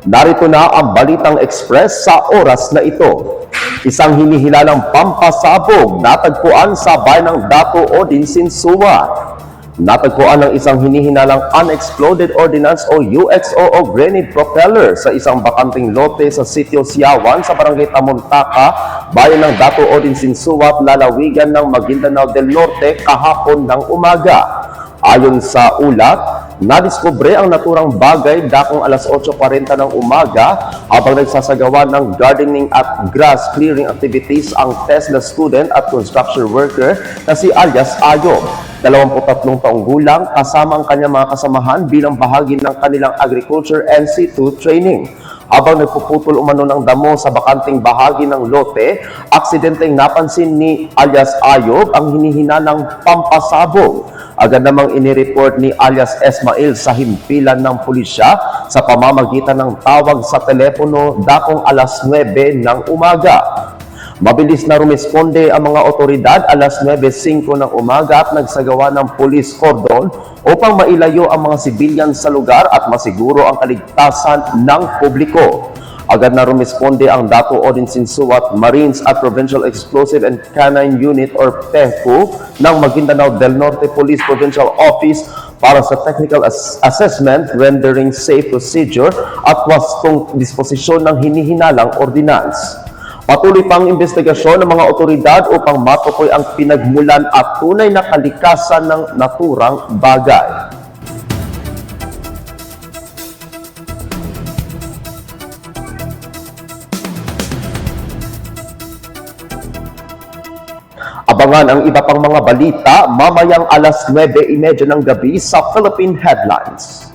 Narito na ang Balitang Express sa oras na ito. Isang hinihilalang pampasabog natagpuan sa bayan ng Dato Odinsin, Suwa. Natagpuan ng isang hinihinalang unexploded ordnance o UXO o grenade propeller sa isang bakanting lote sa sitio Siawan sa barangay Tamuntaka, bayan ng Dato Odinsin, Suwa, lalawigan ng Maguindanao del Norte kahapon ng umaga. Ayon sa ulat, nadiskubre ang naturang bagay dakong alas 8:40 ng umaga habang nagsasagawa ng gardening at grass clearing activities ang TESDA student at construction worker na si alias Ayob, 23 taong gulang, kasama ang kanyang mga kasamahan bilang bahagi ng kanilang agriculture NC2 training. Habang nagpuputol umano ng damo sa bakanting bahagi ng lote, aksidenteng napansin ni alias Ayob ang hinihinalang pampasabog. Agad namang inireport ni alias Esmail sa himpilan ng pulisya sa pamamagitan ng tawag sa telepono dakong alas 9 ng umaga. Mabilis na rumisponde ang mga otoridad alas 9:05 ng umaga at nagsagawa ng police cordon upang mailayo ang mga sibilyan sa lugar at masiguro ang kaligtasan ng publiko. Agad na rumisponde ang Dato Odinsin, Suwa Marines at Provincial Explosive and Canine Unit or PECU ng Maguindanao del Norte Police Provincial Office para sa technical assessment, rendering safe procedure at wastong disposisyon ng hinihinalang ordinance. Patuloy pang investigasyon ng mga otoridad upang matukoy ang pinagmulan at tunay na kalikasan ng naturang bagay. Abangan ang iba pang mga balita mamayang alas 9:30 ng gabi sa Philippine Headlines.